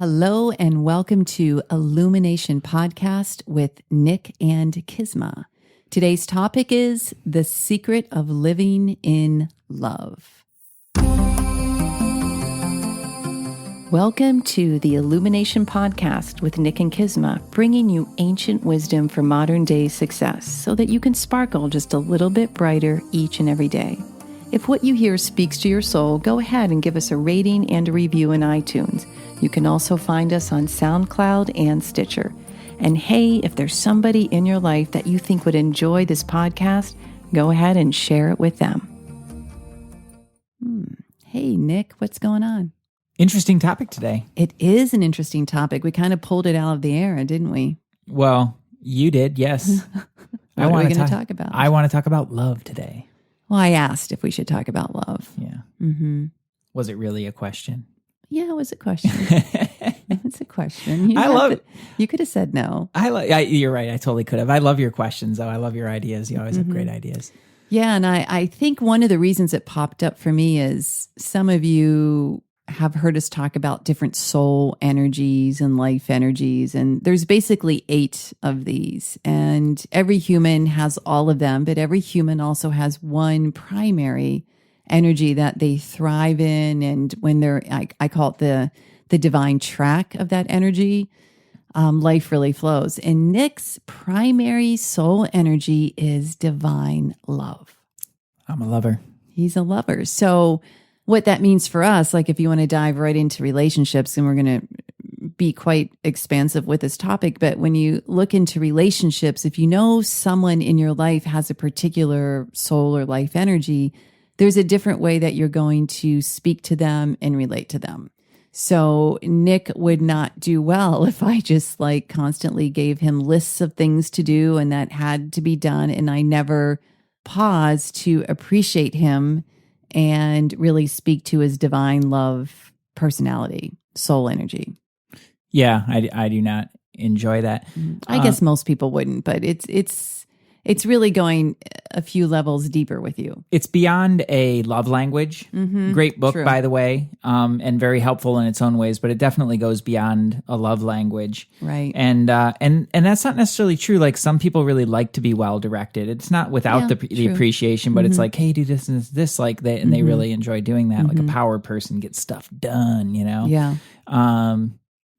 Hello and welcome to Illumination Podcast with Nick and Kisma. Today's topic is the secret of living in love. Welcome to the Illumination Podcast with Nick and Kisma, bringing you ancient wisdom for modern day success so that you can sparkle just a little bit brighter each and every day. If what you hear speaks to your soul, go ahead and give us a rating and a review in iTunes. You can also find us on SoundCloud and Stitcher. And hey, if there's somebody in your life that you think would enjoy this podcast, go ahead and share it with them. Hey, Nick, what's going on? Interesting topic today. It is an interesting topic. We kind of pulled it out of the air, didn't we? Well, you did, yes. What are we going to talk about? I want to talk about love today. Well, I asked if we should talk about love. Yeah. Mm-hmm. Was it really a question? Yeah, it was a question. It's a question. You could have said no. You're right. I totally could have. I love your questions, though. I love your ideas. You always have great ideas. Yeah, and I think one of the reasons it popped up for me is some of you have heard us talk about different soul energies and life energies, and there's basically 8 of these, and every human has all of them, but every human also has one primary energy that they thrive in, and when they're, I call it the divine track of that energy, life really flows. And Nick's primary soul energy is divine love. I'm a lover. He's a lover. So what that means for us, like if you want to dive right into relationships, and we're going to be quite expansive with this topic, but when you look into relationships, if you know someone in your life has a particular soul or life energy, there's a different way that you're going to speak to them and relate to them. So Nick would not do well if I just like constantly gave him lists of things to do and that had to be done, and I never paused to appreciate him and really speak to his divine love personality, soul energy. Yeah, I do not enjoy that. I guess most people wouldn't, but it's really going a few levels deeper with you. It's beyond a love language. Great book, True. by the way, and very helpful in its own ways, but it definitely goes beyond a love language. Right. And that's not necessarily true. Like some people really like to be well-directed. It's not without the appreciation, but it's like, hey, do this and this like that, and they really enjoy doing that. Like a power person gets stuff done, you know? Yeah.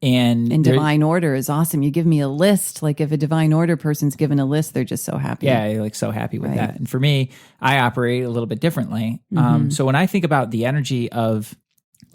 And divine order is awesome. You give me a list. Like if a divine order person's given a list, they're just so happy. Yeah, you're like so happy with that. And for me, I operate a little bit differently. So when I think about the energy of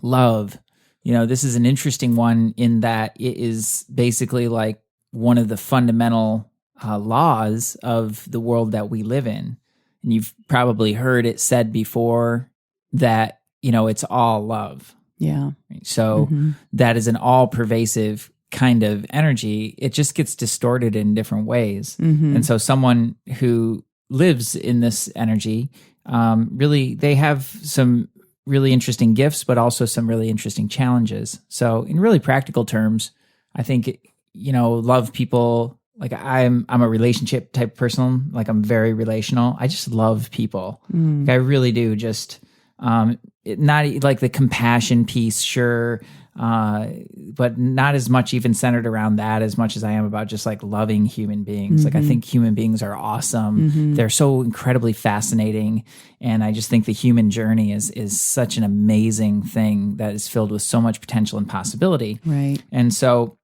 love, you know, this is an interesting one in that it is basically like one of the fundamental laws of the world that we live in. And you've probably heard it said before that, you know, it's all love. Yeah. So that is an all-pervasive kind of energy. It just gets distorted in different ways. And so someone who lives in this energy, really, they have some really interesting gifts, but also some really interesting challenges. So in really practical terms, I think, you know, love people. Like I'm a relationship type person. Like I'm very relational. I just love people. Like I really do. Just not like the compassion piece, sure, but not as much even centered around that as much as I am about just like loving human beings. Like I think human beings are awesome. They're so incredibly fascinating, and I just think the human journey is such an amazing thing that is filled with so much potential and possibility. Right. And so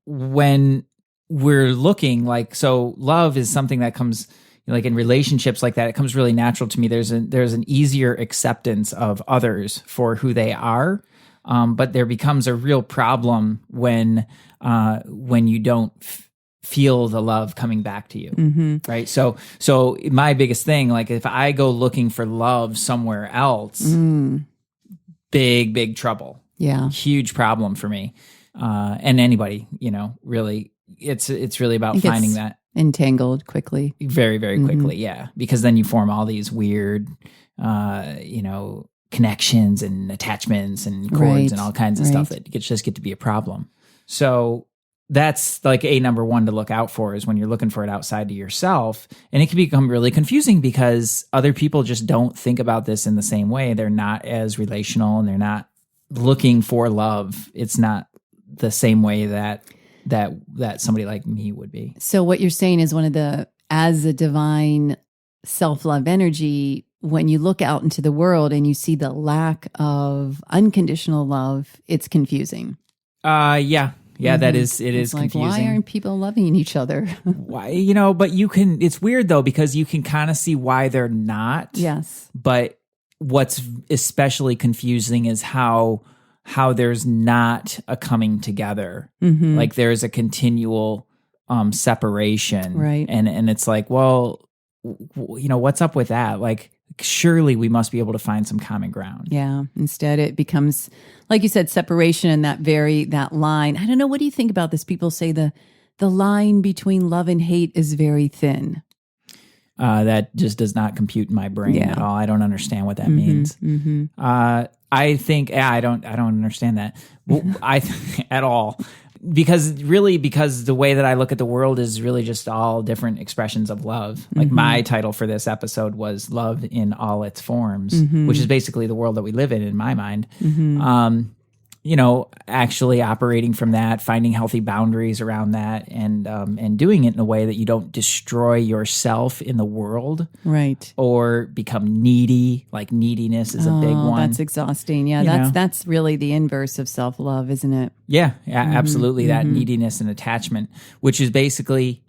when we're looking like, so love is something that comes, like in relationships like that, it comes really natural to me. There's an easier acceptance of others for who they are, but there becomes a real problem when you don't feel the love coming back to you, right? So my biggest thing, like if I go looking for love somewhere else, big trouble, huge problem for me, and anybody, you know, really, it's really about finding that. Entangled quickly. Very, very quickly, yeah. Because then you form all these weird, you know, connections and attachments and cords and all kinds of stuff that just get to be a problem. So that's like number one to look out for is when you're looking for it outside of yourself. And it can become really confusing because other people just don't think about this in the same way. They're not as relational and they're not looking for love. It's not the same way that somebody like me would be. So what you're saying is as a divine self-love energy, when you look out into the world and you see the lack of unconditional love, it's confusing. Yeah, that is, it It's is like, confusing. why aren't people loving each other? Why, but it's weird though, because you can kind of see why they're not. Yes. But what's especially confusing is how there's not a coming together. Like there's a continual separation. Right. And it's like, well, what's up with that? Like, surely we must be able to find some common ground. Yeah. Instead, it becomes, like you said, separation and that line. I don't know. What do you think about this? People say the line between love and hate is very thin. That just does not compute in my brain at all. I don't understand what that means. I think I don't understand that at all. Because the way that I look at the world is really just all different expressions of love. Like my title for this episode was Love in All Its Forms, which is basically the world that we live in my mind. Actually operating from that, finding healthy boundaries around that, and doing it in a way that you don't destroy yourself in the world. Right. Or become needy. Like neediness is a big one. That's exhausting. Yeah, that's really the inverse of self-love, isn't it? Yeah, absolutely. That neediness and attachment, which is basically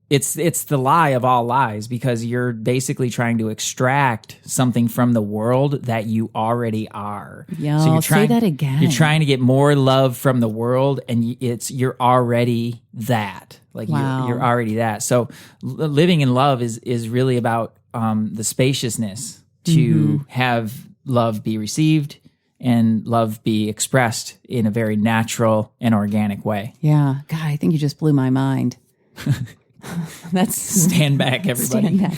it's the lie of all lies, because you're basically trying to extract something from the world that you already are. Yeah, so say that again. You're trying to get more love from the world, and you're already that. Like you're already that. So living in love is really about the spaciousness to have love be received and love be expressed in a very natural and organic way. Yeah. God, I think you just blew my mind. That's stand back, everybody. Stand back.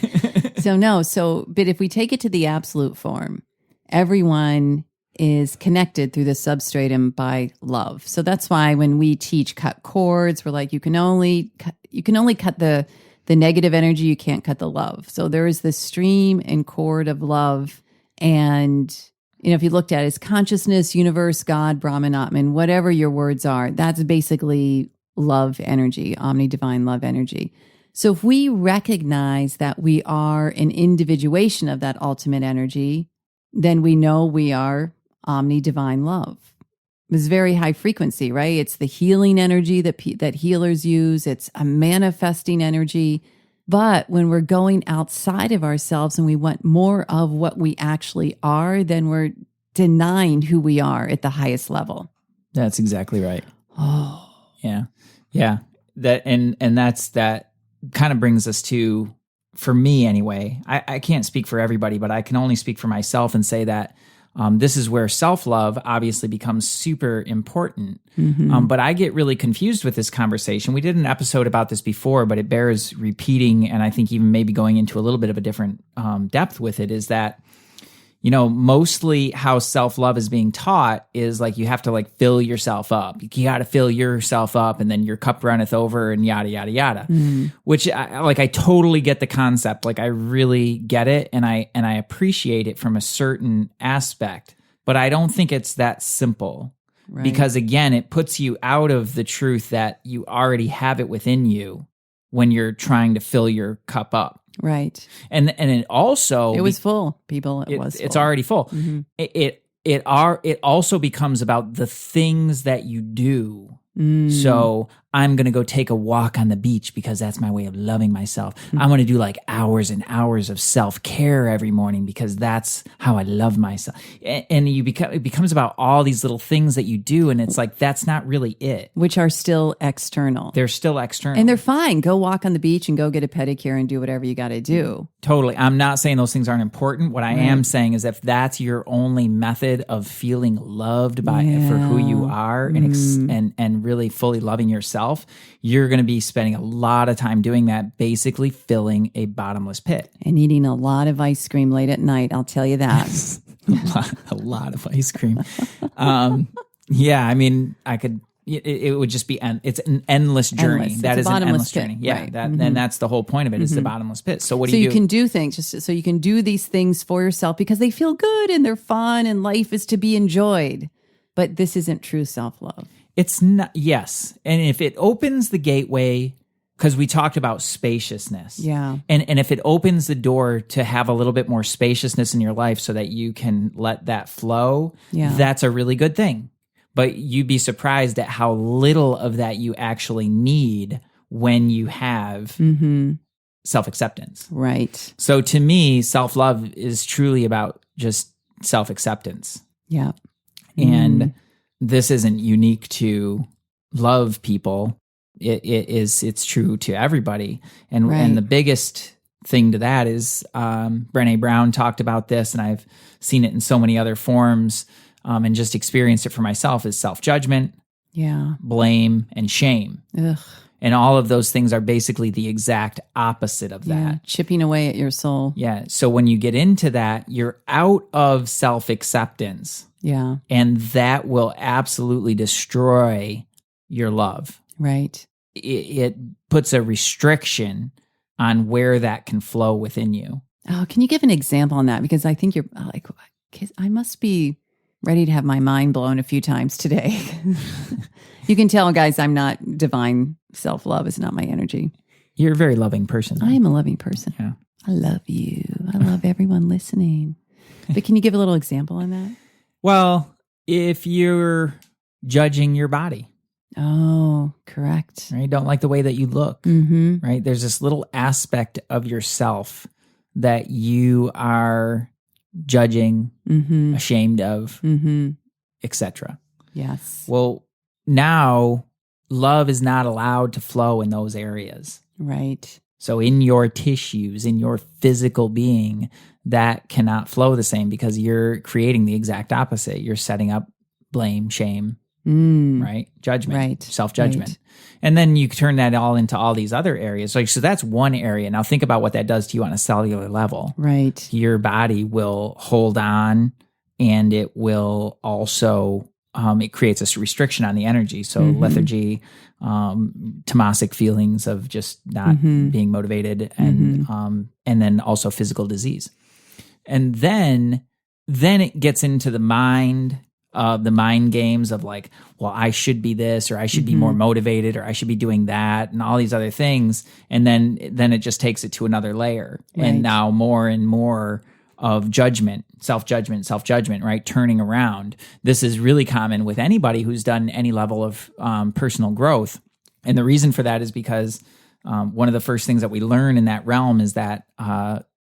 But if we take it to the absolute form, everyone is connected through the substratum by love. So that's why when we teach cut cords, we're like, you can only cut the negative energy, you can't cut the love. So there is this stream and cord of love. And if you looked at it as consciousness, universe, God, Brahman, Atman, whatever your words are, that's basically love energy, omni-divine love energy. So if we recognize that we are an individuation of that ultimate energy, then we know we are omni-divine love. It's very high frequency, right? It's the healing energy that healers use. It's a manifesting energy. But when we're going outside of ourselves and we want more of what we actually are, then we're denying who we are at the highest level. That's exactly right. Oh. Yeah. That kind of brings us to, for me anyway, I can't speak for everybody, but I can only speak for myself and say that this is where self-love obviously becomes super important. But I get really confused with this conversation. We did an episode about this before, but it bears repeating, and I think even maybe going into a little bit of a different depth with it, is that mostly how self-love is being taught is like you have to like fill yourself up. You got to fill yourself up and then your cup runneth over and yada, yada, yada, which I totally get the concept. Like I really get it. And I appreciate it from a certain aspect, but I don't think it's that simple. Right. Because again, it puts you out of the truth that you already have it within you when you're trying to fill your cup up. Right. And it also... It was full, people. It's already full. It also becomes about the things that you do. So I'm going to go take a walk on the beach because that's my way of loving myself. I'm going to do like hours and hours of self-care every morning because that's how I love myself. And it becomes about all these little things that you do. And it's like, that's not really it. Which are still external. They're still external. And they're fine. Go walk on the beach and go get a pedicure and do whatever you got to do. Totally. I'm not saying those things aren't important. What I am saying is if that's your only method of feeling loved for who you are and really fully loving yourself, you're going to be spending a lot of time doing that, basically filling a bottomless pit. And eating a lot of ice cream late at night, I'll tell you that. a lot of ice cream. Yeah, I mean, it would just be, it's an endless journey. That is an endless journey. Yeah, right. And that's the whole point of it is the bottomless pit. So what do you do? So you can do things, so you can do these things for yourself because they feel good and they're fun and life is to be enjoyed. but this isn't true self-love. It's not, yes. And if it opens the gateway, because we talked about spaciousness. Yeah. And if it opens the door to have a little bit more spaciousness in your life so that you can let that flow, that's a really good thing. But you'd be surprised at how little of that you actually need when you have self-acceptance. Right. So to me, self-love is truly about just self-acceptance. Yeah. And this isn't unique to love people. It's true to everybody. And the biggest thing to that is Brené Brown talked about this, and I've seen it in so many other forms and just experienced it for myself, is self-judgment, blame, and shame. Ugh. And all of those things are basically the exact opposite of that. Yeah, chipping away at your soul. Yeah. So when you get into that, you're out of self-acceptance. Yeah. And that will absolutely destroy your love. Right. It puts a restriction on where that can flow within you. Oh, can you give an example on that? Because I think you're like, I must be ready to have my mind blown a few times today. You can tell, guys, I'm not divine. Self-love is not my energy. You're a very loving person. I am a loving person. Yeah. I love you. I love everyone listening. But can you give a little example on that? Well, if you're judging your body. Oh, correct. Right? Don't like the way that you look. Right? There's this little aspect of yourself that you are judging, ashamed of, etc. Yes. Well, now love is not allowed to flow in those areas. Right. So in your tissues, in your physical being, that cannot flow the same because you're creating the exact opposite. You're setting up blame, shame, right? Judgment, right. Self-judgment. Right. And then you turn that all into all these other areas. So that's one area. Now think about what that does to you on a cellular level. Right. Your body will hold on, and it will also it creates a restriction on the energy. So lethargy, tamasic feelings of just not being motivated, and then also physical disease. And then it gets into the mind games of like, well, I should be this, or I should be more motivated, or I should be doing that, and all these other things. And then it just takes it to another layer. Right. And now more and more of self-judgment, right? Turning around. This is really common with anybody who's done any level of personal growth. And the reason for that is because one of the first things that we learn in that realm is that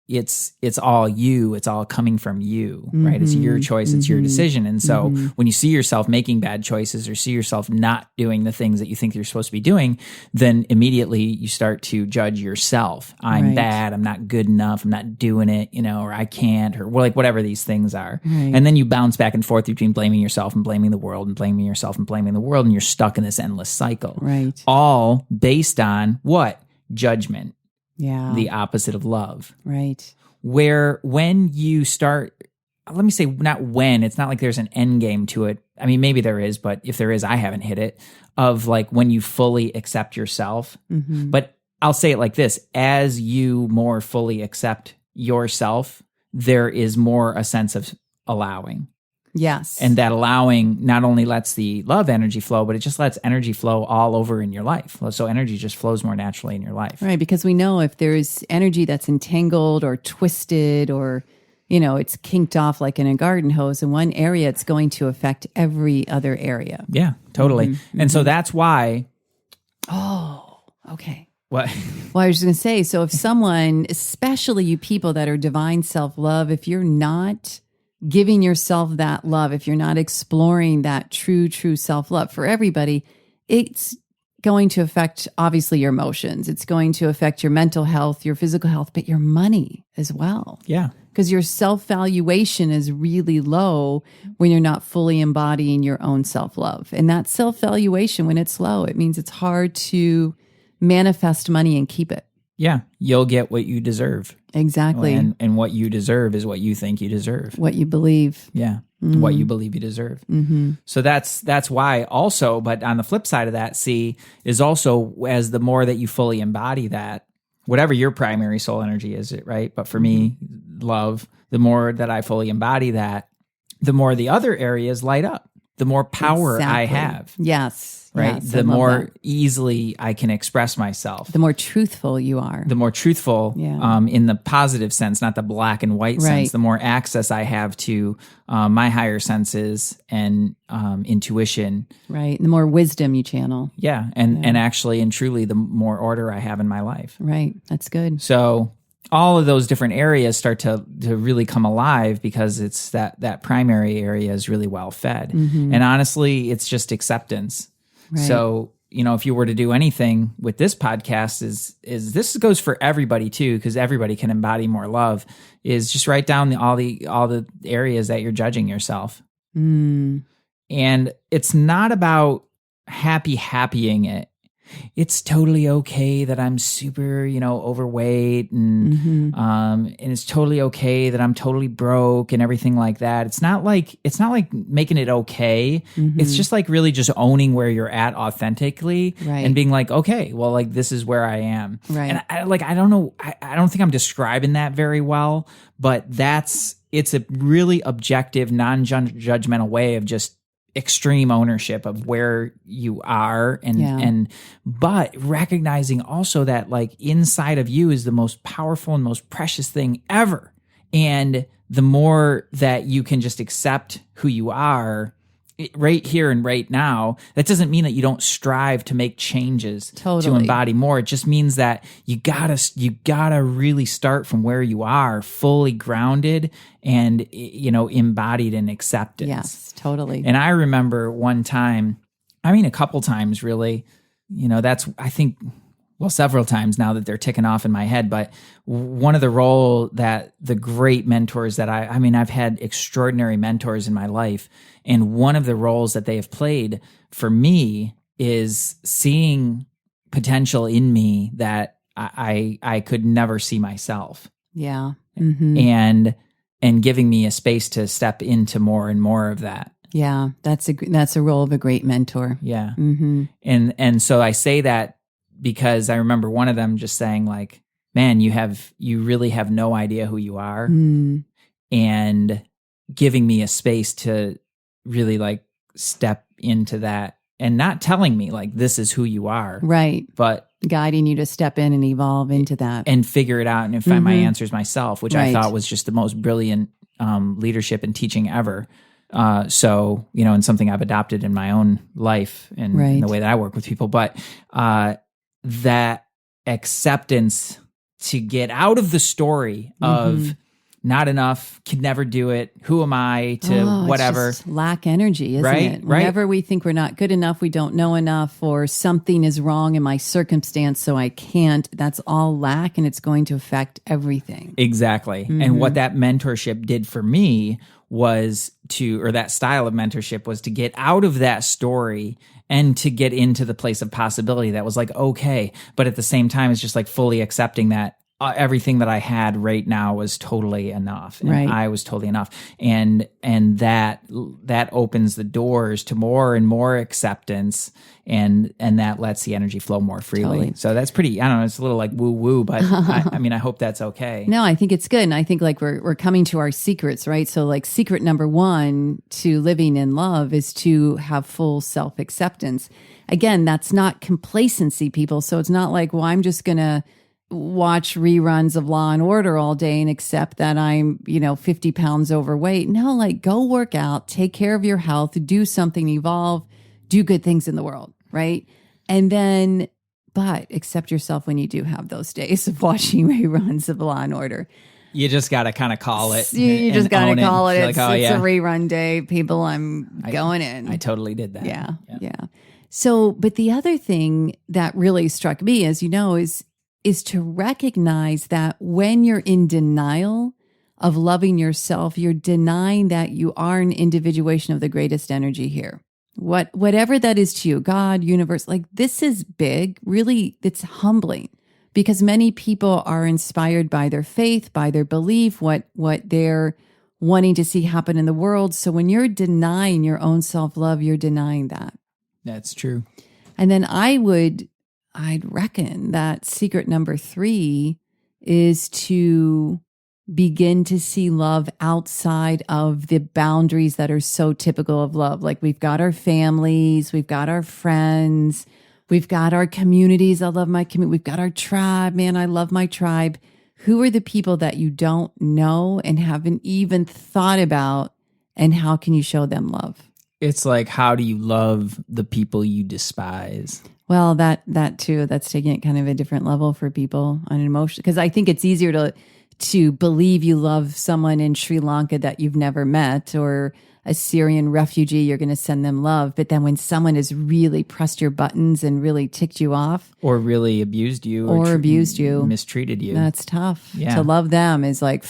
it's all you, it's all coming from you, right? It's your choice, it's your decision. And so when you see yourself making bad choices or see yourself not doing the things that you think you're supposed to be doing, then immediately you start to judge yourself. I'm bad, I'm not good enough, I'm not doing it, or I can't, or like whatever these things are. Right. And then you bounce back and forth between blaming yourself and blaming the world and blaming yourself and blaming the world, and you're stuck in this endless cycle. Right. All based on what? Judgment. Yeah. The opposite of love. Right. Where when you start, let me say not when, it's not like there's an end game to it. I mean, maybe there is, but if there is, I haven't hit it, of like when you fully accept yourself. But I'll say it like this, as you more fully accept yourself, there is more a sense of allowing. Yes. And that allowing not only lets the love energy flow, but it just lets energy flow all over in your life. So energy just flows more naturally in your life. Right. Because we know if there's energy that's entangled or twisted or, it's kinked off like in a garden hose in one area, it's going to affect every other area. Yeah, totally. And so that's why. Oh, okay. What? Well, I was just going to say, so if someone, especially you people that are divine self-love, if you're not giving yourself that love, if you're not exploring that true self-love for everybody, it's going to affect obviously your emotions. It's going to affect your mental health, your physical health, but your money as well. Yeah. Because your self-valuation is really low when you're not fully embodying your own self-love. And that self-valuation, when it's low, it means it's hard to manifest money and keep it. Yeah, you'll get what you deserve. Exactly. And what you deserve is what you think you deserve. What you believe. Yeah, what you believe you deserve. So that's why also, but on the flip side of that, is also as the more that you fully embody that, whatever your primary soul energy is, right? But for me, love, the more that I fully embody that, the more the other areas light up. the more power I Exactly. have. Yes. Right. Yes, I The love more that. easily I can express myself. The more truthful you are. The more truthful, Yeah. in the positive sense, not the black and white Right. sense, the more access I have to my higher senses and intuition. Right. And the more wisdom you channel. Yeah. And actually and truly, the more order I have in my life. Right. That's good. So all of those different areas start to really come alive because it's that primary area is really well fed. Mm-hmm. And honestly, it's just acceptance. Right. So, if you were to do anything with this podcast is this goes for everybody too, because everybody can embody more love, is just write down all the areas that you're judging yourself. Mm. And it's not about happying it. It's totally okay that I'm super, overweight and and it's totally okay that I'm totally broke and everything like that. It's not like making it okay. It's just like really just owning where you're at authentically Right. and being like, okay, well, like this is where I am. Right. And I don't know, I don't think I'm describing that very well, but it's a really objective, non-judgmental way of just extreme ownership of where you are but recognizing also that like inside of you is the most powerful and most precious thing ever. And the more that you can just accept who you are right here and right now, that doesn't mean that you don't strive to make changes to embody more. It just means that you gotta really start from where you are, fully grounded and embodied in acceptance. Yes, totally. And I remember one time, a couple times really, that's, I think, well, several times now that they're ticking off in my head, but one of the role that the great mentors that I've had extraordinary mentors in my life. And one of the roles that they have played for me is seeing potential in me that I could never see myself. Yeah. And giving me a space to step into more and more of that. Yeah. That's a role of a great mentor. Yeah. And so I say that because I remember one of them just saying like, man, you really have no idea who you are. And giving me a space to really like step into that and not telling me like, this is who you are. Right. But guiding you to step in and evolve into that. And figure it out and find my answers myself, which I Right. thought was just the most brilliant leadership and teaching ever. So, and something I've adopted in my own life and in the way that I work with people. But that acceptance to get out of the story of not enough, could never do it, who am I to whatever. It's just lack energy, isn't Right, it? Whenever we think we're not good enough, we don't know enough, or something is wrong in my circumstance, so I can't, that's all lack, and it's going to affect everything. Exactly. And what that mentorship did for me was that style of mentorship was to get out of that story and to get into the place of possibility that was like, okay. But at the same time, it's just like fully accepting that everything that I had right now was totally enough. And I was totally enough. And that opens the doors to more and more acceptance, and that lets the energy flow more freely. Totally. So that's pretty, I don't know, it's a little like woo woo, but I hope that's okay. No, I think it's good. And I think like we're coming to our secrets, right? So like secret number one to living in love is to have full self-acceptance. Again, that's not complacency, people. So it's not like, well, I'm just going to watch reruns of Law and Order all day and accept that I'm, 50 pounds overweight. No, like go work out, take care of your health, do something, evolve, do good things in the world, right? And then, but accept yourself when you do have those days of watching reruns of Law and Order. You just got to kind of call it. You just got to call it. It's a rerun day. People, I'm going in. I totally did that. Yeah. So, but the other thing that really struck me, as you know, is to recognize that when you're in denial of loving yourself, you're denying that you are an individuation of the greatest energy here. Whatever that is to you, God, universe, like this is big, really, it's humbling because many people are inspired by their faith, by their belief, what they're wanting to see happen in the world. So when you're denying your own self-love, you're denying that. That's true. And then I'd reckon that secret number 3 is to begin to see love outside of the boundaries that are so typical of love. Like we've got our families, we've got our friends, we've got our communities. I love my community. We've got our tribe. Man, I love my tribe. Who are the people that you don't know and haven't even thought about, and how can you show them love? It's like, how do you love the people you despise? Well, that too, that's taking it kind of a different level for people on an emotion. Because I think it's easier to believe you love someone in Sri Lanka that you've never met, or a Syrian refugee, you're going to send them love. But then when someone has really pressed your buttons and really ticked you off, or really abused you, or abused you, mistreated you, that's tough. Yeah. To love them is like,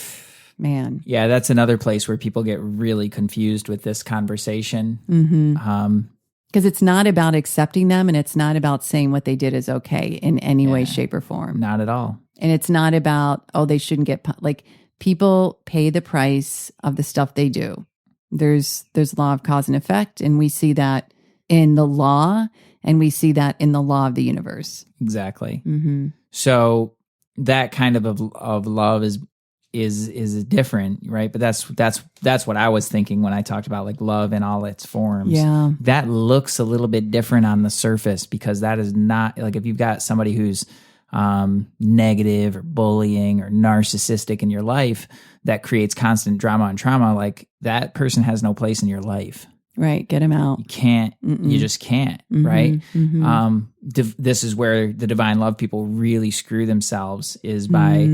man. Yeah, that's another place where people get really confused with this conversation. Because it's not about accepting them, and it's not about saying what they did is okay in any way, shape, or form. Not at all. And it's not about, oh, they shouldn't get, like, people pay the price of the stuff they do. There's law of cause and effect, and we see that in the law, and we see that in the law of the universe. Exactly. So that kind of love is different, right? But that's what I was thinking when I talked about like love in all its forms. Yeah. That looks a little bit different on the surface, because that is not like, if you've got somebody who's negative or bullying or narcissistic in your life that creates constant drama and trauma, like that person has no place in your life. Right. Get them out. You can't, you just can't, right? This is where the divine love people really screw themselves, is by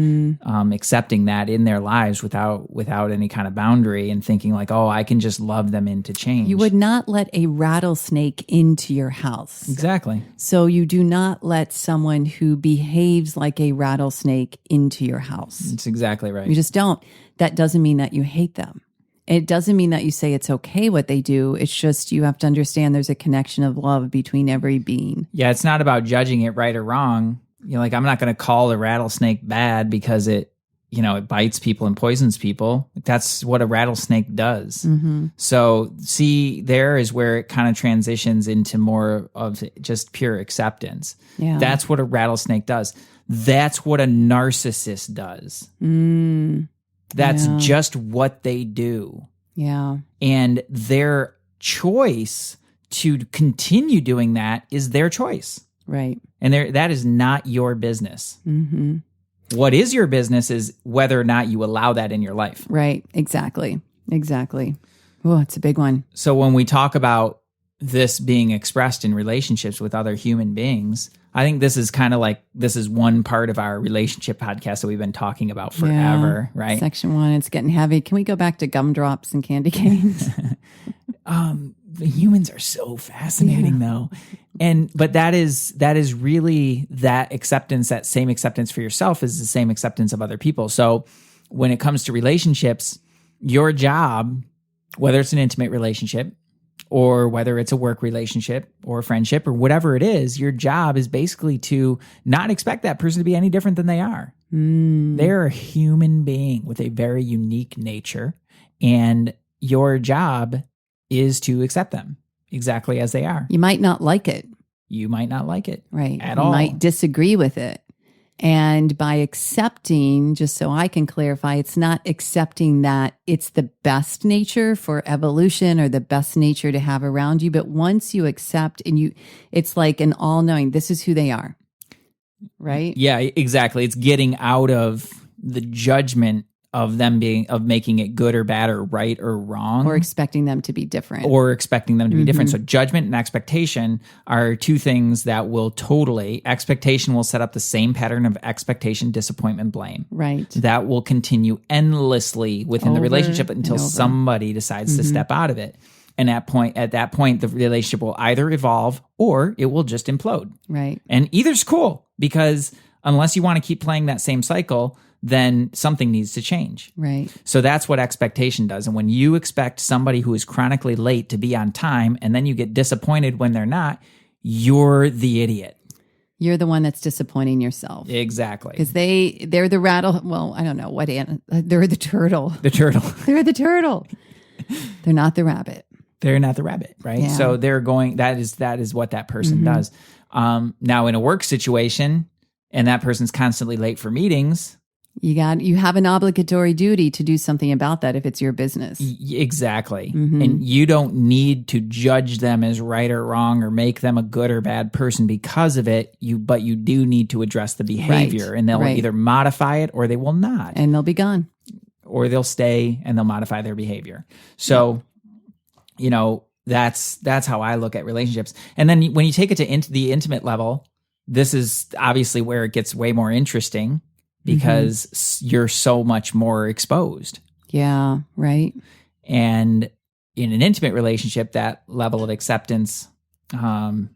accepting that in their lives without any kind of boundary, and thinking like, oh, I can just love them into change. You would not let a rattlesnake into your house. Exactly. So you do not let someone who behaves like a rattlesnake into your house. That's exactly right. You just don't. That doesn't mean that you hate them. It doesn't mean that you say it's okay what they do. It's just you have to understand there's a connection of love between every being. Yeah, it's not about judging it right or wrong. You know, like, I'm not going to call a rattlesnake bad because it bites people and poisons people. That's what a rattlesnake does. So see, there is where it kind of transitions into more of just pure acceptance. Yeah. That's what a rattlesnake does. That's what a narcissist does. That's just what they do. Yeah. And their choice to continue doing that is their choice. Right. And that is not your business. What is your business is whether or not you allow that in your life. Right. Exactly. Oh, it's a big one. So when we talk about this being expressed in relationships with other human beings, I think this is kind of like, this is one part of our relationship podcast that we've been talking about forever, right? Section 1, it's getting heavy. Can we go back to gumdrops and candy canes? The humans are so fascinating though. But that is really that acceptance, that same acceptance for yourself is the same acceptance of other people. So when it comes to relationships, your job, whether it's an intimate relationship or whether it's a work relationship or a friendship or whatever it is, your job is basically to not expect that person to be any different than they are. They're a human being with a very unique nature, and your job is to accept them exactly as they are. You might not like it. Right. At You all. might disagree with it. And by accepting, just so I can clarify, it's not accepting that it's the best nature for evolution or the best nature to have around you. But once you accept it's like an all-knowing, this is who they are, right? Yeah, exactly. It's getting out of the judgment of making it good or bad or right or wrong. Or expecting them to be different. So judgment and expectation are two things that will expectation will set up the same pattern of expectation, disappointment, blame. Right. That will continue endlessly within the relationship until somebody decides to step out of it. And at that point, the relationship will either evolve or it will just implode. Right. And either's cool, because unless you want to keep playing that same cycle, then something needs to change. Right. So that's what expectation does. And when you expect somebody who is chronically late to be on time, and then you get disappointed when they're not, you're the idiot. You're the one that's disappointing yourself. Exactly. Because they're the rattle. Well, I don't know what they're the turtle. The turtle. They're the turtle. They're not the rabbit. They're not the rabbit, right? Yeah. So they're going. That is what that person does. Now, in a work situation, and that person's constantly late for meetings. You have an obligatory duty to do something about that if it's your business. Exactly. And you don't need to judge them as right or wrong or make them a good or bad person because of it. But you do need to address the behavior, and they'll either modify it or they will not. And they'll be gone. Or they'll stay and they'll modify their behavior. So, that's how I look at relationships. And then when you take it to the intimate level, this is obviously where it gets way more interesting because you're so much more exposed. Yeah, right. And in an intimate relationship, that level of acceptance, I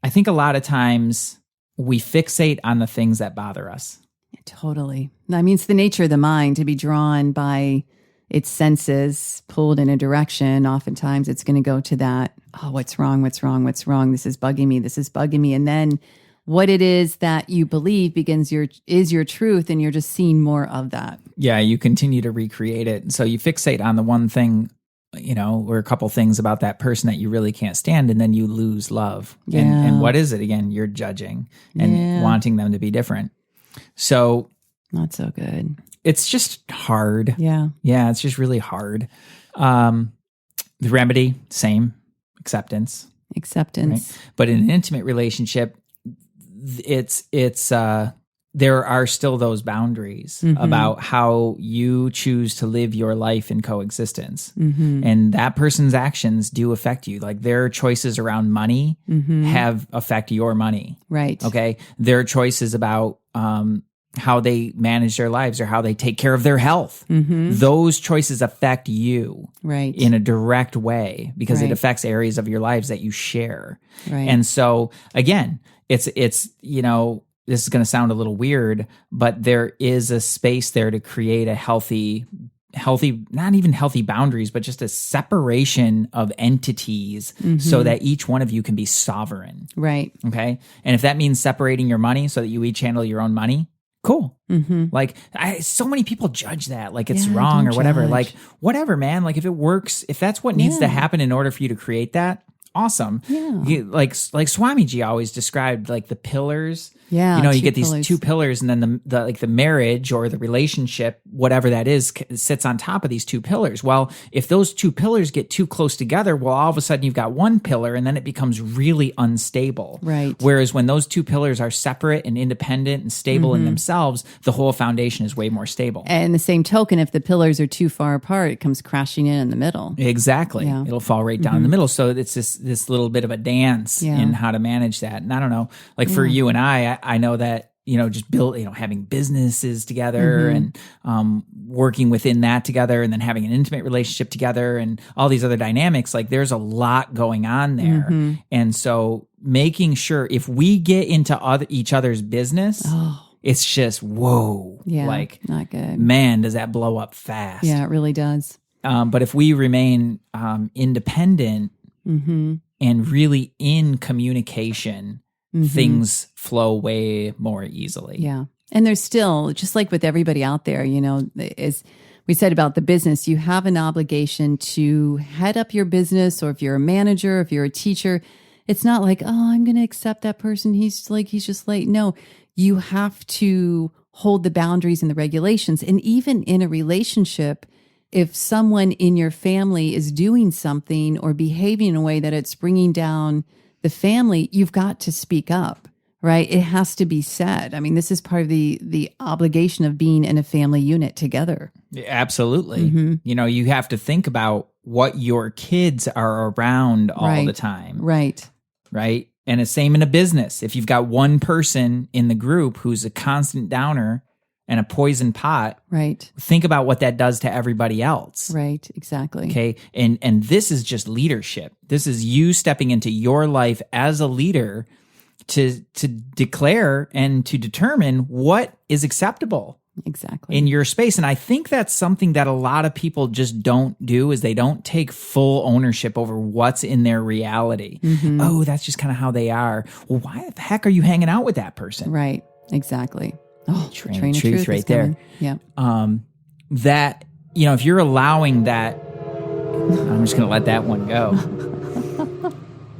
think a lot of times we fixate on the things that bother us. Totally. I mean, it's the nature of the mind to be drawn by its senses, pulled in a direction. Oftentimes it's going to go to that, oh, what's wrong? What's wrong? What's wrong? This is bugging me. This is bugging me. And then what it is that you believe is your truth, and you're just seeing more of that. Yeah, you continue to recreate it. So you fixate on the one thing, or a couple things about that person that you really can't stand, and then you lose love. Yeah. And what is it again? You're judging and wanting them to be different. So not so good. It's just hard. Yeah. Yeah, it's just really hard. The remedy, same, acceptance. Acceptance. Right? But in an intimate relationship, it's there are still those boundaries about how you choose to live your life in coexistence. And that person's actions do affect you. Like their choices around money affect your money. Right. Okay. Their choices about how they manage their lives or how they take care of their health. Those choices affect you in a direct way because it affects areas of your lives that you share. Right. And so again, it's this is going to sound a little weird, but there is a space there to create a healthy, not even healthy boundaries, but just a separation of entities so that each one of you can be sovereign. Right. Okay. And if that means separating your money so that you each handle your own money, cool. Like so many people judge that like it's wrong or whatever. Judge. Like whatever, man. Like if it works, if that's what needs to happen in order for you to create that, awesome. Yeah. Like Swamiji always described like the pillars. Yeah. You get these two pillars, and then the marriage or the relationship, whatever that is, sits on top of these two pillars. Well, if those two pillars get too close together, well, all of a sudden you've got one pillar, and then it becomes really unstable. Right. Whereas when those two pillars are separate and independent and stable in themselves, the whole foundation is way more stable. And the same token, if the pillars are too far apart, it comes crashing in the middle. Exactly. Yeah. It'll fall right down in the middle. So it's this little bit of a dance in how to manage that. And I don't know, like for you and I know that, just having businesses together and working within that together, and then having an intimate relationship together and all these other dynamics, like there's a lot going on there. And so making sure if we get into each other's business, it's just, whoa, like not good. Man, does that blow up fast. Yeah, it really does. But if we remain independent and really in communication, things flow way more easily. Yeah. And there's still, just like with everybody out there, as we said about the business, you have an obligation to head up your business, or if you're a manager, if you're a teacher, it's not like, oh, I'm going to accept that person. He's just late. No, you have to hold the boundaries and the regulations. And even in a relationship, if someone in your family is doing something or behaving in a way that it's bringing down the family, you've got to speak up, right? It has to be said. I mean, this is part of the obligation of being in a family unit together. Absolutely. You have to think about what your kids are around all the time. Right. Right. And the same in a business. If you've got one person in the group who's a constant downer and a poison pot, right, think about what that does to everybody else. Right, exactly. Okay. And this is just leadership. This is you stepping into your life as a leader to declare and to determine what is acceptable. Exactly. In your space. And I think that's something that a lot of people just don't do, is they don't take full ownership over what's in their reality. Oh, that's just kind of how they are. Well, why the heck are you hanging out with that person? Right. Exactly. Oh, train of truth right there. Yeah. That, if you're allowing that, I'm just going to let that one go.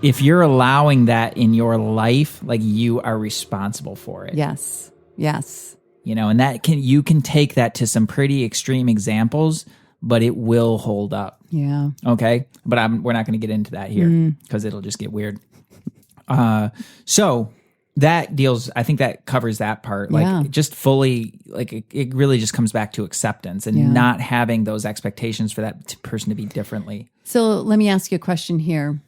If you're allowing that in your life, like, you are responsible for it. Yes. Yes. And you can take that to some pretty extreme examples, but it will hold up. Yeah. Okay. But we're not going to get into that here because it'll just get weird. So I think that covers that part. Like just fully, like it really just comes back to acceptance and not having those expectations for that person to be differently. So let me ask you a question here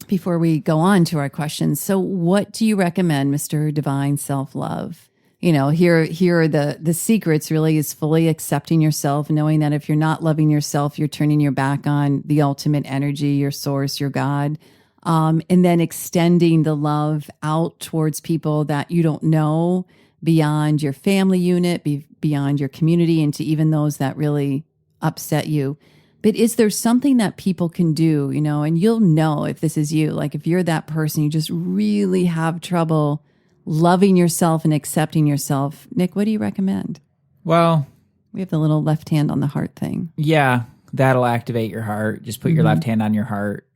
before we go on to our questions. So what do you recommend, Mr. Divine Self-Love? Here are the secrets really is fully accepting yourself, knowing that if you're not loving yourself, you're turning your back on the ultimate energy, your source, your God. And then extending the love out towards people that you don't know, beyond your family unit, beyond your community, and to even those that really upset you. But is there something that people can do, and you'll know if this is you, like if you're that person, you just really have trouble loving yourself and accepting yourself. Nick, what do you recommend? Well, we have the little left hand on the heart thing. Yeah, that'll activate your heart. Just put your left hand on your heart.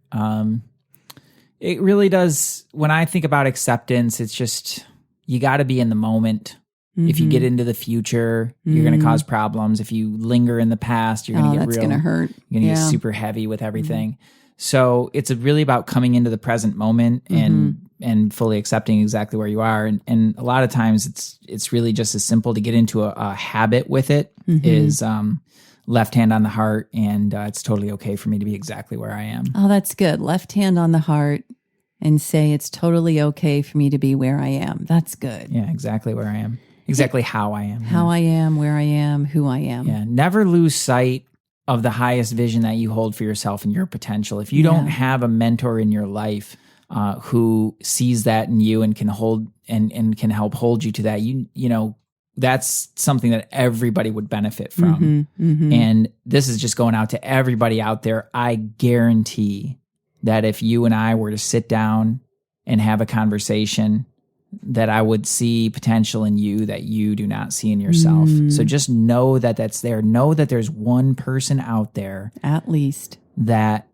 It really does. When I think about acceptance, it's just, you got to be in the moment. If you get into the future, you're going to cause problems. If you linger in the past, you're going to get that's going to hurt. You're going to get super heavy with everything. So it's really about coming into the present moment and fully accepting exactly where you are. And a lot of times it's really just as simple to get into a habit with it is left hand on the heart, and it's totally okay for me to be exactly where I am. Oh, that's good. Left hand on the heart and say it's totally okay for me to be where I am. That's good. Yeah, exactly where I am. Exactly how I am. How I am, where I am, who I am. Yeah, never lose sight of the highest vision that you hold for yourself and your potential. If you don't have a mentor in your life who sees that in you and can hold and can help hold you to that, you know, that's something that everybody would benefit from. And this is just going out to everybody out there. I guarantee that if you and I were to sit down and have a conversation, that I would see potential in you that you do not see in yourself. So just know that that's there. Know that there's one person out there, at least, that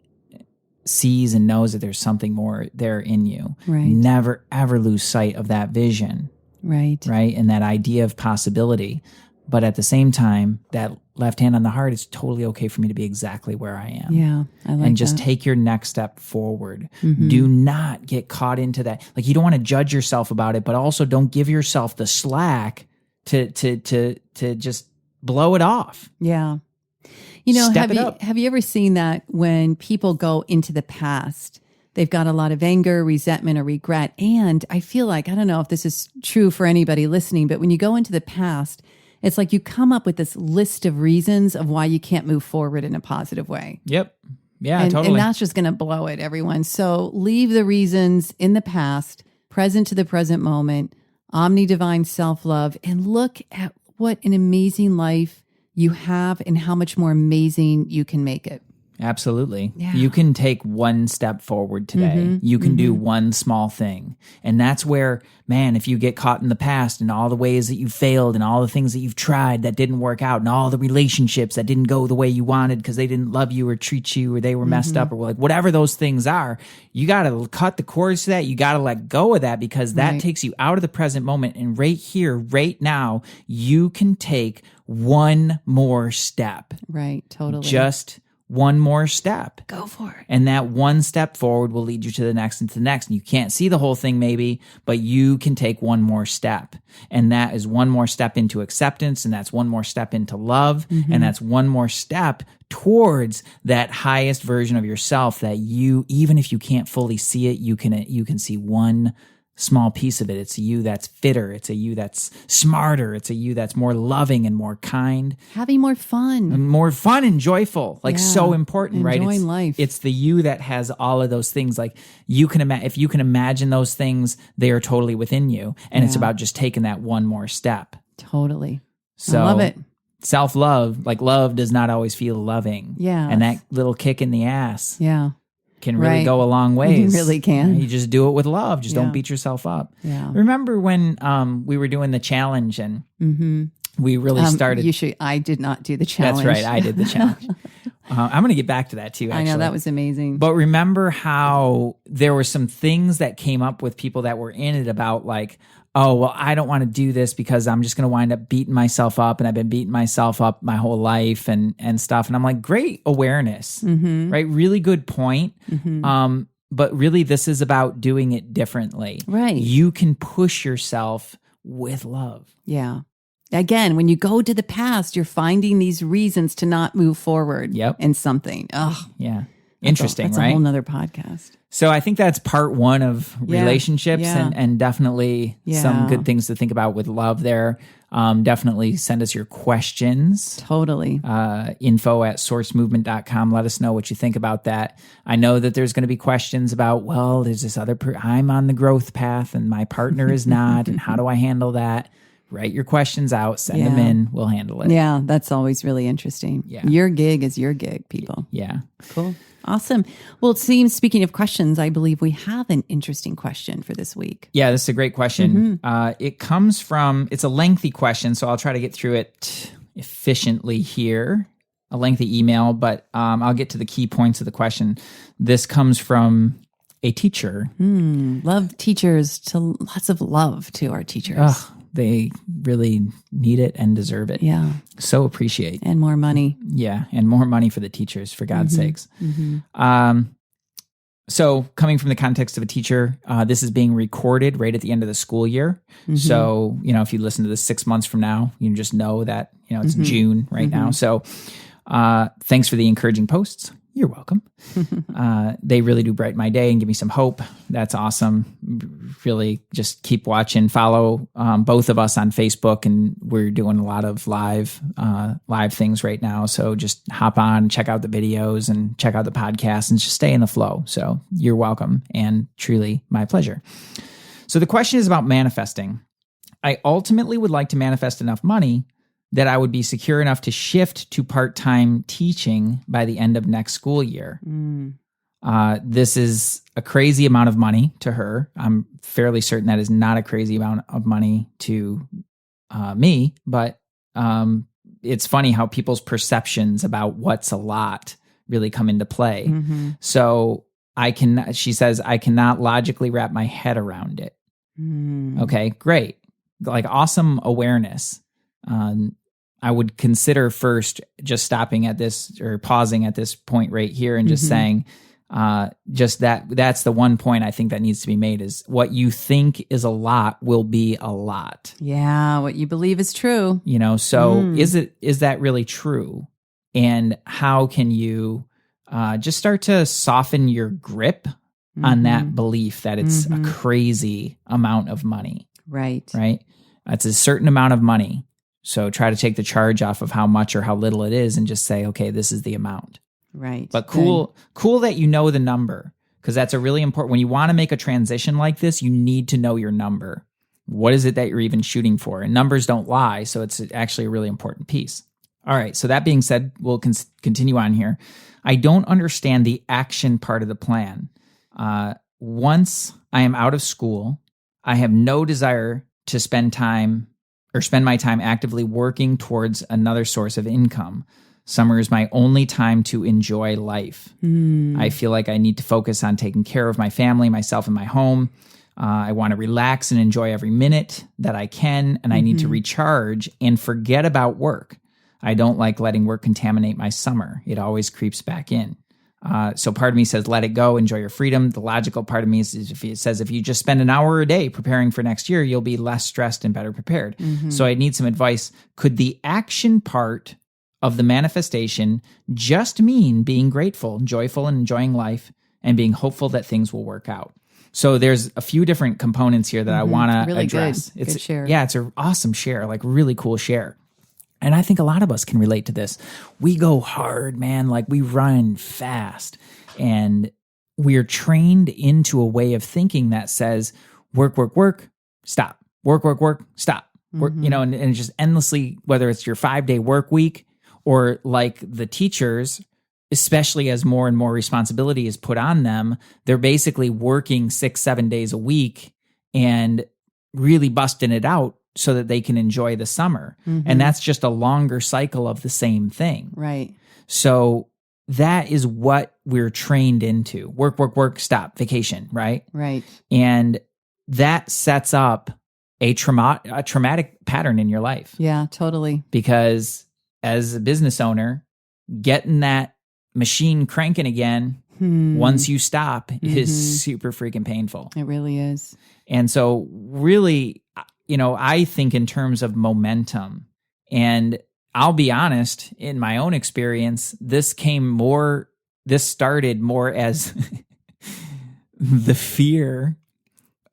sees and knows that there's something more there in you. Right. Never, ever lose sight of that vision. Right. And that idea of possibility. But at the same time, that left hand on the heart, it's totally okay for me to be exactly where I am. Yeah, I like that. And just take your next step forward. Do not get caught into that. Like, you don't want to judge yourself about it, but also don't give yourself the slack to just blow it off. Yeah. You know, Step it up. have you ever seen that when people go into the past, they've got a lot of anger, resentment, or regret? And I feel like, I don't know if this is true for anybody listening, but when you go into the past, it's like you come up with this list of reasons of why you can't move forward in a positive way. Yep. Yeah, totally. And that's just going to blow it, everyone. So leave the reasons in the past, present to the present moment, omni-divine self-love, and look at what an amazing life you have and how much more amazing you can make it. Absolutely. Yeah. You can take one step forward today. You can do one small thing. And that's where, man, if you get caught in the past and all the ways that you failed and all the things that you've tried that didn't work out and all the relationships that didn't go the way you wanted because they didn't love you or treat you or they were messed up or like whatever those things are, you got to cut the cords to that. You got to let go of that because that takes you out of the present moment. And right here, right now, you can take one more step. Right. Totally. Just one more step. Go for it. And that one step forward will lead you to the next and to the next. And you can't see the whole thing maybe, but you can take one more step. And that is one more step into acceptance. And that's one more step into love. And that's one more step towards that highest version of yourself that you, even if you can't fully see it, you can see one small piece of it. It's a you that's fitter. It's a you that's smarter. It's a you that's more loving and more kind. Having more fun. And more fun and joyful. Like so important, right? Enjoying life. It's the you that has all of those things. Like you can if you can imagine those things, they are totally within you. And it's about just taking that one more step. Totally. So I love it. Self-love, like love does not always feel loving. Yeah. And that little kick in the ass. Yeah. Can really go a long ways. You really can. You just do it with love. Just don't beat yourself up. Yeah. Remember when we were doing the challenge and we really started. I did not do the challenge. That's right. I did the challenge. I'm going to get back to that too, actually. I know, that was amazing. But remember how there were some things that came up with people that were in it about like, oh, well, I don't want to do this because I'm just going to wind up beating myself up. And I've been beating myself up my whole life and stuff. And I'm like, great awareness, right? Really good point. But really, this is about doing it differently. Right. You can push yourself with love. Yeah. Again, when you go to the past, you're finding these reasons to not move forward in something. Oh, yeah. Interesting, that's right? a whole nother podcast. So I think that's part one of relationships and definitely some good things to think about with love there. Definitely send us your questions. Totally. info@sourcemovement.com. Let us know what you think about that. I know that there's going to be questions about, well, there's this other, I'm on the growth path and my partner is not. And how do I handle that? Write your questions out, send them in. We'll handle it. Yeah, that's always really interesting. Yeah. Your gig is your gig, people. Yeah. Cool. Awesome. Well, it seems, speaking of questions, I believe we have an interesting question for this week. Yeah, this is a great question. It comes from, it's a lengthy question, so I'll try to get through it efficiently here. A lengthy email, but I'll get to the key points of the question. This comes from a teacher. Love teachers, to lots of love to our teachers. They really need it and deserve it. Yeah. So appreciate. And more money. Yeah. And more money for the teachers, for God's sakes. So coming from the context of a teacher, this is being recorded right at the end of the school year. So, if you listen to this 6 months from now, you just know that, it's June right now. So thanks for the encouraging posts. You're welcome. They really do brighten my day and give me some hope. That's awesome. Really just keep watching, follow both of us on Facebook, and we're doing a lot of live things right now. So just hop on, check out the videos and check out the podcast and just stay in the flow. So you're welcome and truly my pleasure. So the question is about manifesting. I ultimately would like to manifest enough money that I would be secure enough to shift to part-time teaching by the end of next school year. This is a crazy amount of money to her. I'm fairly certain that is not a crazy amount of money to me, but it's funny how people's perceptions about what's a lot really come into play. So she says, I cannot logically wrap my head around it. Okay, great. Like awesome awareness. I would consider first just stopping at this or pausing at this point right here and just saying, just that's the one point I think that needs to be made is what you think is a lot will be a lot. Yeah. What you believe is true. So is that really true? And how can you just start to soften your grip on that belief that it's a crazy amount of money? Right. Right. It's a certain amount of money. So try to take the charge off of how much or how little it is and just say, okay, this is the amount. Right. But cool that you know the number, because that's a really important, when you want to make a transition like this, you need to know your number. What is it that you're even shooting for? And numbers don't lie. So it's actually a really important piece. All right. So that being said, we'll continue on here. I don't understand the action part of the plan. Once I am out of school, I have no desire to spend my time actively working towards another source of income. Summer is my only time to enjoy life. I feel like I need to focus on taking care of my family, myself, and my home. I want to relax and enjoy every minute that I can, and I need to recharge and forget about work. I don't like letting work contaminate my summer. It always creeps back in. So part of me says, let it go, enjoy your freedom. The logical part of me is if you just spend an hour a day preparing for next year, you'll be less stressed and better prepared. So I need some advice. Could the action part of the manifestation just mean being grateful, joyful, and enjoying life and being hopeful that things will work out? So there's a few different components here that I want to really address. Good share. Yeah, it's an awesome share, like really cool share. And I think a lot of us can relate to this. We go hard, man. Like we run fast and we're trained into a way of thinking that says work, stop, work, stop, work, and just endlessly, whether it's your 5-day work week or like the teachers, especially as more and more responsibility is put on them, they're basically working 6-7 days a week and really busting it out so that they can enjoy the summer. And that's just a longer cycle of the same thing. Right. So that is what we're trained into. Work, work, work, stop, vacation, right? Right. And that sets up a traumatic pattern in your life. Yeah, totally. Because as a business owner, getting that machine cranking again once you stop is super freaking painful. It really is. And so really, I think in terms of momentum, and I'll be honest, in my own experience, this started more as the fear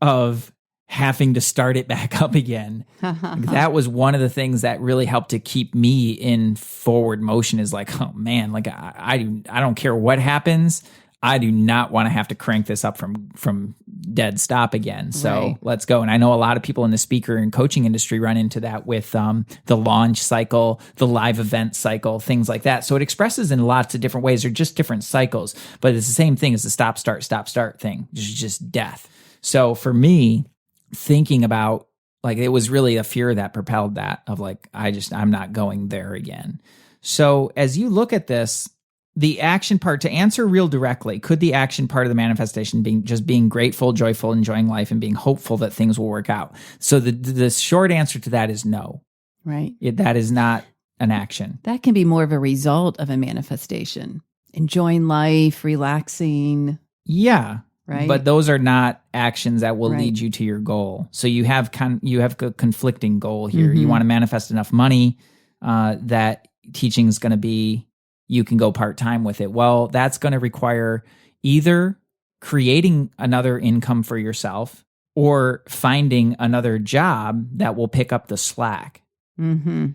of having to start it back up again. That was one of the things that really helped to keep me in forward motion, is like, oh man, like I don't care what happens. I do not want to have to crank this up from dead stop again. So let's go. And I know a lot of people in the speaker and coaching industry run into that with the launch cycle, the live event cycle, things like that. So it expresses in lots of different ways. They're just different cycles, but it's the same thing as the stop, start thing. It's just death. So for me, thinking about, like, it was really a fear that propelled that, of like, I'm not going there again. So as you look at this, the action part, to answer real directly, could the action part of the manifestation being grateful, joyful, enjoying life, and being hopeful that things will work out? So the short answer to that is no. Right. That is not an action. That can be more of a result of a manifestation. Enjoying life, relaxing. Yeah. Right. But those are not actions that will lead you to your goal. So you have a conflicting goal here. You want to manifest enough money that teaching is going to be, you can go part-time with it. Well, that's going to require either creating another income for yourself or finding another job that will pick up the slack. And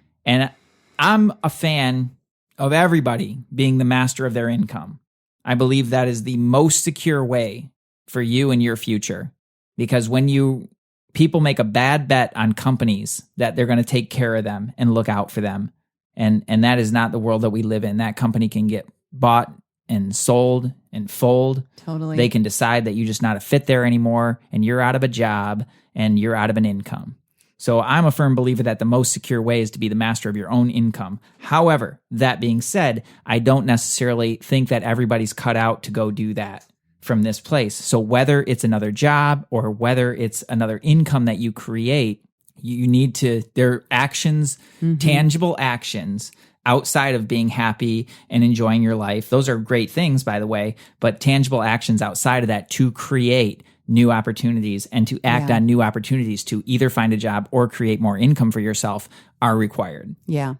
I'm a fan of everybody being the master of their income. I believe that is the most secure way for you and your future. Because when people make a bad bet on companies that they're going to take care of them and look out for them, and that is not the world that we live in. That company can get bought and sold and fold. Totally. They can decide that you're just not a fit there anymore, and you're out of a job and you're out of an income. So I'm a firm believer that the most secure way is to be the master of your own income. However, that being said, I don't necessarily think that everybody's cut out to go do that from this place. So whether it's another job or whether it's another income that you create, you need to, there are actions, tangible actions outside of being happy and enjoying your life. Those are great things, by the way, but tangible actions outside of that to create new opportunities and to act on new opportunities to either find a job or create more income for yourself are required. Yeah.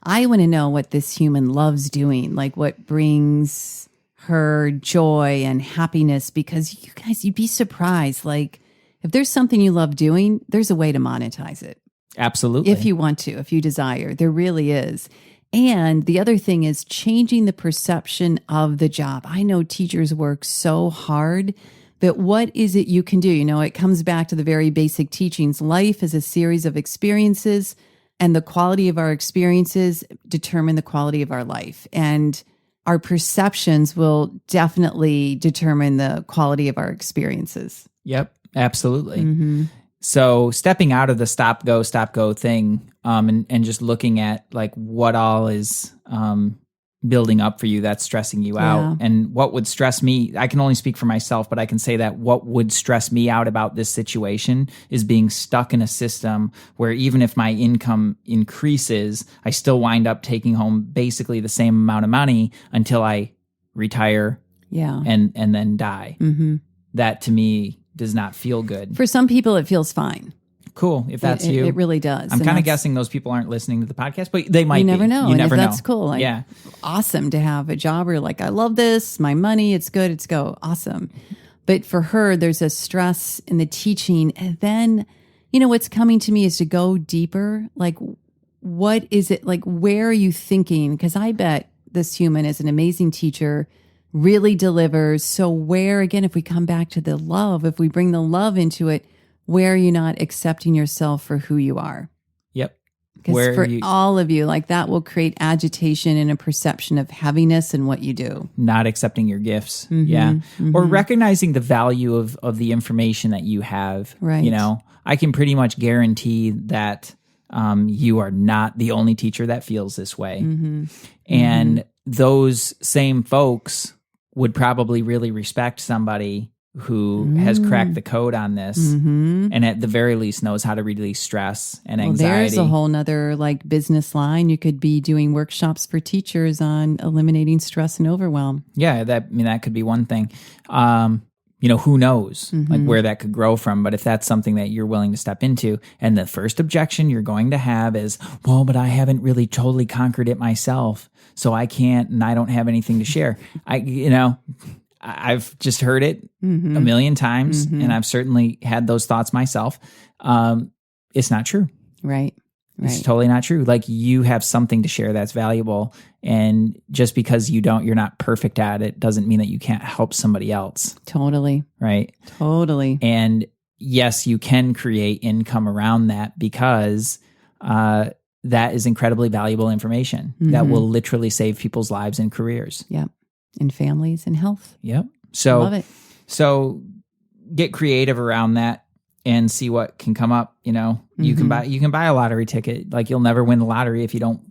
I want to know what this human loves doing, like what brings her joy and happiness, because you guys, you'd be surprised. Like, if there's something you love doing, there's a way to monetize it. Absolutely. If you want to, if you desire, there really is. And the other thing is changing the perception of the job. I know teachers work so hard, but what is it you can do? You know, it comes back to the very basic teachings. Life is a series of experiences, and the quality of our experiences determine the quality of our life. And our perceptions will definitely determine the quality of our experiences. Yep. Absolutely. So stepping out of the stop, go thing, and just looking at like what all is building up for you that's stressing you out. And what would stress me, I can only speak for myself, but I can say that what would stress me out about this situation is being stuck in a system where even if my income increases, I still wind up taking home basically the same amount of money until I retire and then die. That to me does not feel good. For some people, it feels fine. Cool. If that's you. It really does. I'm kind of guessing those people aren't listening to the podcast, but they might be. You never know. You never know. That's cool. Like, awesome to have a job where you're like, I love this, my money, it's good, it's go. Awesome. But for her, there's a stress in the teaching. And then, you know, what's coming to me is to go deeper. Like, what is it? Like, where are you thinking? Because I bet this human is an amazing teacher, really delivers. So where, again, if we come back to the love, if we bring the love into it, where are you not accepting yourself for who you are? Yep. Because for all of you, like that will create agitation and a perception of heaviness in what you do. Not accepting your gifts. Or recognizing the value of the information that you have. Right. You know, I can pretty much guarantee that you are not the only teacher that feels this way. And those same folks would probably really respect somebody who has cracked the code on this and at the very least knows how to release stress and anxiety. Well, there's a whole nother like business line. You could be doing workshops for teachers on eliminating stress and overwhelm. Yeah, that could be one thing. Who knows like where that could grow from, but if that's something that you're willing to step into, and the first objection you're going to have is, well, but I haven't really totally conquered it myself, so I can't, and I don't have anything to share. I've just heard it a million times, and I've certainly had those thoughts myself. It's not true. Right. It's totally not true. Like, you have something to share that's valuable. And just because you're not perfect at it doesn't mean that you can't help somebody else. Totally. Right. Totally. And yes, you can create income around that because that is incredibly valuable information that will literally save people's lives and careers. Yep. And families and health. Yep. So, love it. So get creative around that and see what can come up. You can buy a lottery ticket. Like, you'll never win the lottery if you don't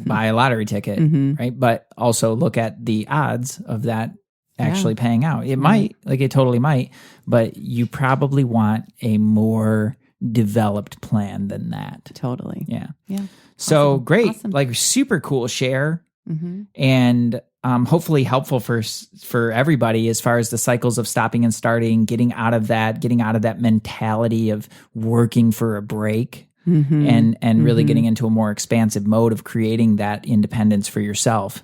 buy a lottery ticket, right? But also look at the odds of that actually paying out. It might, like it totally might, but you probably want a more developed plan than that. Totally. Yeah. Yeah. So awesome. Great. Awesome. Like, super cool share. And hopefully helpful for everybody as far as the cycles of stopping and starting, getting out of that mentality of working for a break, and really getting into a more expansive mode of creating that independence for yourself.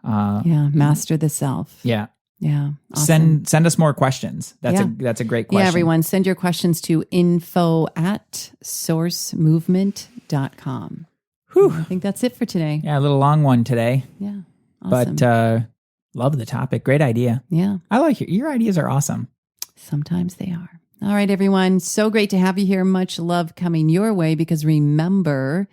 Master the self. Yeah. Yeah. Awesome. Send us more questions. That's a great question. Yeah, everyone, send your questions to info@sourcemovement.com. Whew. I think that's it for today. Yeah, a little long one today. Yeah. Awesome. But love the topic. Great idea. Yeah. I like your ideas are awesome. Sometimes they are. All right, everyone. So great to have you here. Much love coming your way, because remember,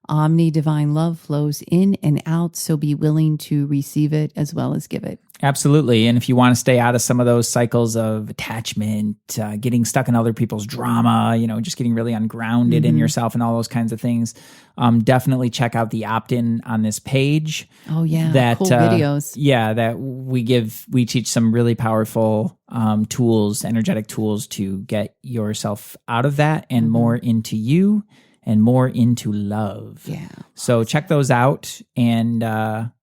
omni divine love flows in and out. So be willing to receive it as well as give it. Absolutely. And if you want to stay out of some of those cycles of attachment, getting stuck in other people's drama, just getting really ungrounded in yourself and all those kinds of things, definitely check out the opt-in on this page. Oh, yeah. That, cool videos. Yeah, that we teach some really powerful tools, energetic tools to get yourself out of that and more into you and more into love. Yeah. So check those out and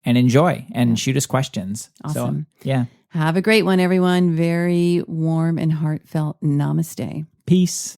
enjoy and shoot us questions. Awesome. So, yeah. Have a great one, everyone. Very warm and heartfelt namaste. Peace.